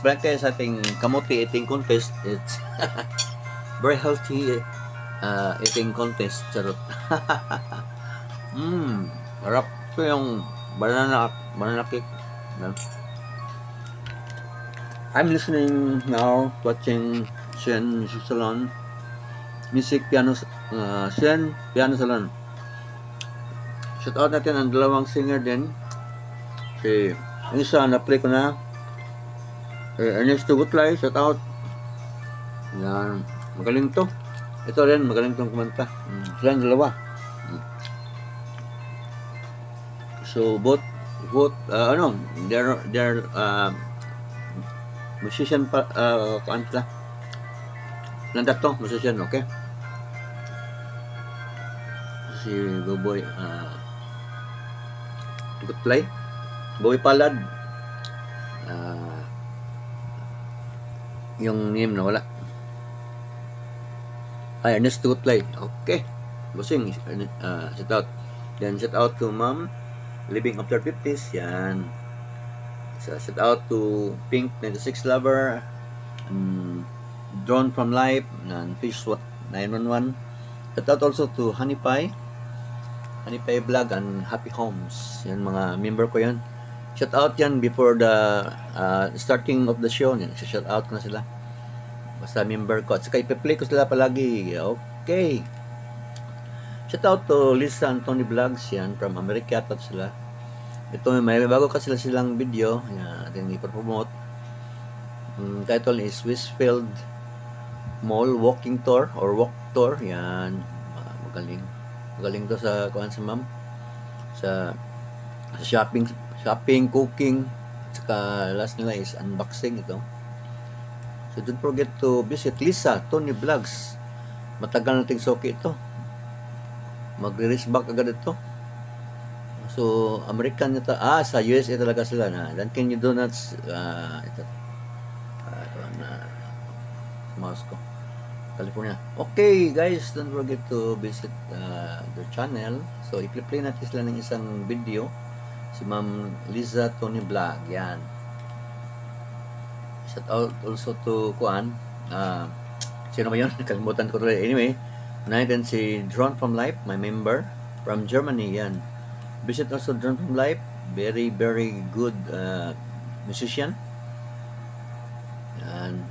Back tayo sa ating kamuti eating contest. It's very healthy eating contest. Charot. Harap ito yung banana cake. I'm listening now, watching Shen Salon Music Piano Shen Piano Salon. Shout out natin ang dalawang singer din. Si isa na-play ko na. Ernesto Gutlay, shout out. Yan, magaling to. Ito rin, magaling tong kumanta. Silang dalawa. So both they're musician pa, kuan sila. Nandak to, musician, okay? Si Boboy Gutlay, Boy Palad, yung name na wala. Ay, Ernest Gutlay. Okay. Busing. Shout out. Then shout out to Mom Living After 50s. Yan. So, shout out to Pink 96 Lover. Drawn from Life. And Fish 911. Shout out also to Honey Pie Vlog and Happy Homes. Yan, mga member ko yan. Shout out yan before the starting of the show. Yan, shout out ko na sila. Basta member ko. At saka ipi-play ko sila palagi. Okay. Shout out to Lisa and Tony Vlogs. Yan, from America. At sila. Ito, may bago ka silang video. Yan, ating ipropromote. Title is Westfield Mall Walking Tour or Walk Tour. Yan. Magaling. Magaling to sa kuan sa ma'am. Sa shopping, cooking. At saka last nila is unboxing ito. So don't forget to visit Lisa Tony Vlogs. Matagal nating soki ito. Magre-reach back agad ito. So American nito. Sa USA talaga sila na. Dunkin' Donuts ito na Moscow, California. Okay guys, don't forget to visit their channel. So i-play natin sila ng isang video. Si Ma'am Lisa Tony Vlog. Yan. Shout out also to Kuan. Sino ba yun? Kalimutan ko tuloy. Anyway, natin si Drawn from Life, my member from Germany. Yan. Visit also Drawn from Life. Very, very good musician. Yan.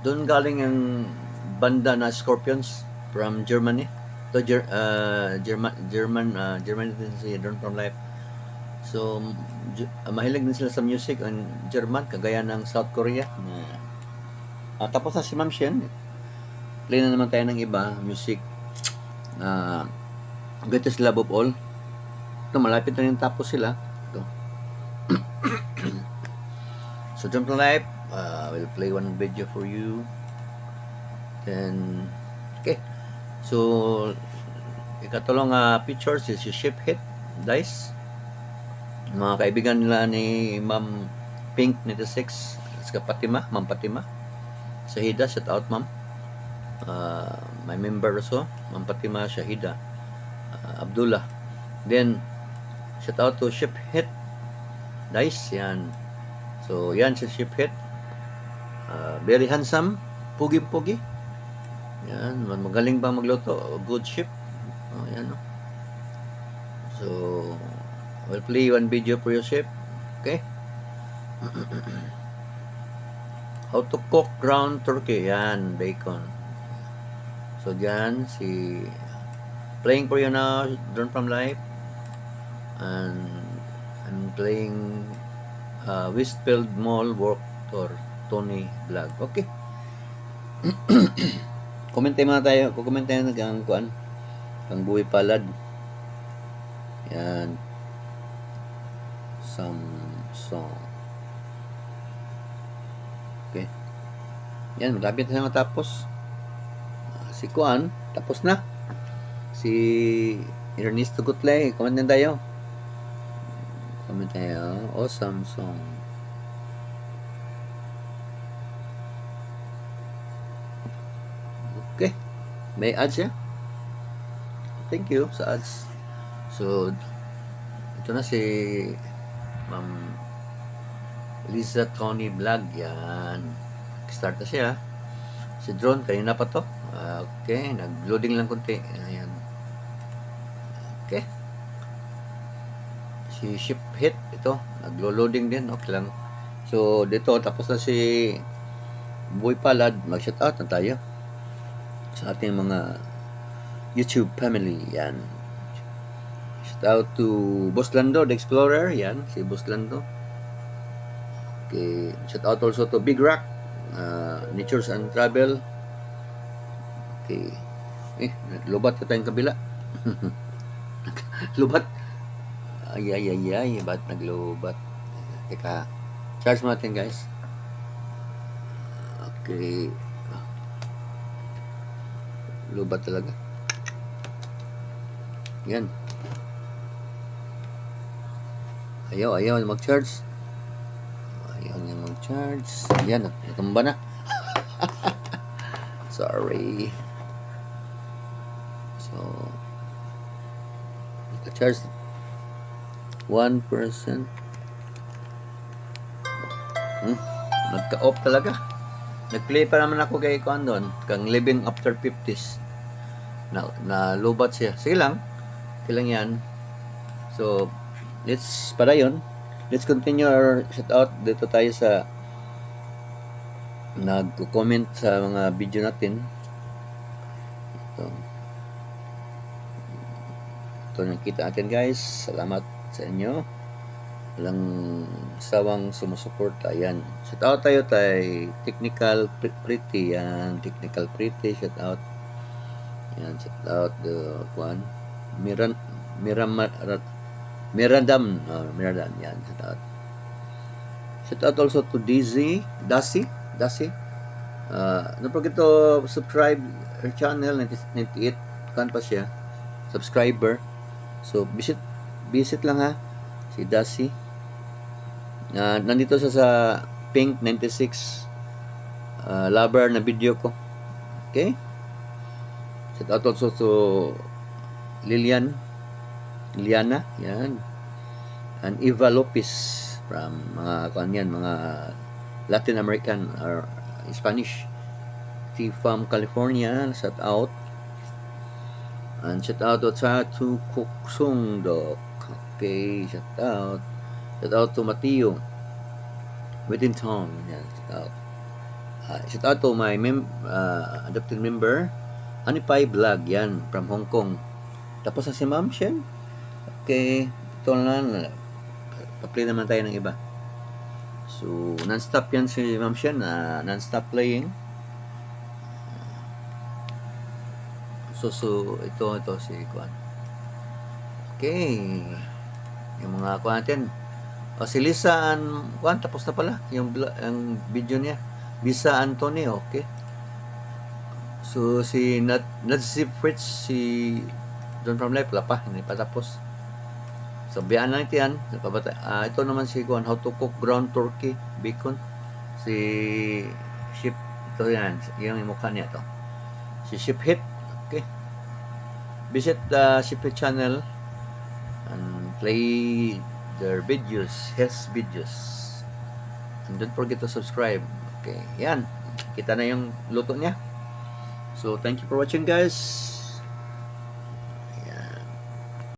Doon galing ang banda na Scorpions from Germany. To Germany din si Drawn from Life. So, mahilig din sila sa music ang German, kagaya ng South Korea. Tapos na si Ma'am Shen. Play na naman tayo ng iba, music. Greatest Love of All. Ito, malapit na yung tapos sila. Ito. So, Jump to Life. We'll play one video for you. Then, okay. So, ikatulong pictures is yung Ship Hit Dice. Mga kaibigan nila ni Ma'am Pink 96 at Fatima, Ma'am Fatima Shahida, shout out Ma'am. My member also, Ma'am Fatima Shahida Abdullah. Then shout out to Ship Hit Dice. Yan. So yan si Ship Hit. Very handsome, pugi-pugi. Yan, magaling pa magluto. Good ship. Yan. So we'll play one video for your chef. Okay? How to cook ground turkey. Yan, bacon. So, dyan, playing for you now, Drawn from Life. And I'm playing Westfield Mall Work Tour, Tony Vlog. Okay? Comment tayo muna tayo. Kukomment tayo ng kuan. Ang Buhay Palad. Yan. Some song. Okay. Yan, malapit na matapos. Si Kuan, tapos na. Si Ernesto Gutlay, comment na tayo. Comment tayo. Awesome song. Okay. May ads ya? Thank you sa ads. So, ito na si Ma'am Lisa Tony Vlog. Yan. Start na siya. Si Drone, kanina pa to. Okay, nag-loading lang konti. Ayan. Okay. Si Ship Hit, ito, naglo-loading din. Okay lang. So, dito, tapos na si Boy Palad. Mag-shoutout na tayo sa ating mga YouTube family. Yan. Shoutout to Boss Lando, the Explorer. Yan, si Boss Lando. Okay. Shoutout also to Big Rock, Natures and Travel. Okay. Lubat ka tayong kabila. Lubat. Ay. Ba't naglubat? Teka. Charge mo natin, guys. Okay. Lubat talaga. Yan. Ayaw mag-charge. Ayaw niya mag-charge. Yan. Natumba na. Sorry. So, naka-charge 1%. Nagka-off talaga. Nag-play pa naman ako kay Kuan doon. Kang Living After 50s. Na lobat siya. Sige lang. Kailang yan. So, para yun. Let's continue our shoutout. Dito tayo sa nag-comment sa mga video natin. Ito nakita natin, guys. Salamat sa inyo. Walang sawang sumusuporta. Ayan. Shoutout tayo tay Technical Pretty. Yan. Technical Pretty. Shoutout. Yan. Shoutout the Juan. Miradam. Yan. Shoutout. Shoutout also to Dasi. Don't forget to subscribe her channel. 98 kan pa siya. Subscriber. So, visit lang ha. Si Dasi. Nandito siya sa Pink 96 lover na video ko. Okay? Shout out also to Liliana. Yan. And Eva Lopez from mga Latin American or Spanish. T-Farm, California. Shout out. And shout out to Kuksung Dok. Okay, shout out to Mateo Whittington. Yan, shout out to my adopted member Anipay Vlog. Yan, from Hong Kong. Tapos na si Ma'am Shen. Okay, ito na. Pa-play naman tayo ng iba. So, non-stop yan si Ma'am Shen. Non-stop playing. So ito si Kuan. Okay. Yung mga Kuan natin. Si Lisa Kuan, tapos na pala yung video niya. Lisa Antonio, okay. So si Nazi Fritz, si John from Life, wala pa, hindi pa tapos. So biyaan lang yan. Ito naman si Kuan, how to cook ground turkey, bacon. Si Ship, ito yan, yung mukha niya to. Si Ship Hit. Okay. Visit the Shipit channel and play their videos, his videos. And don't forget to subscribe. Okay, yan. Kita na yung luto niya. So, thank you for watching, guys.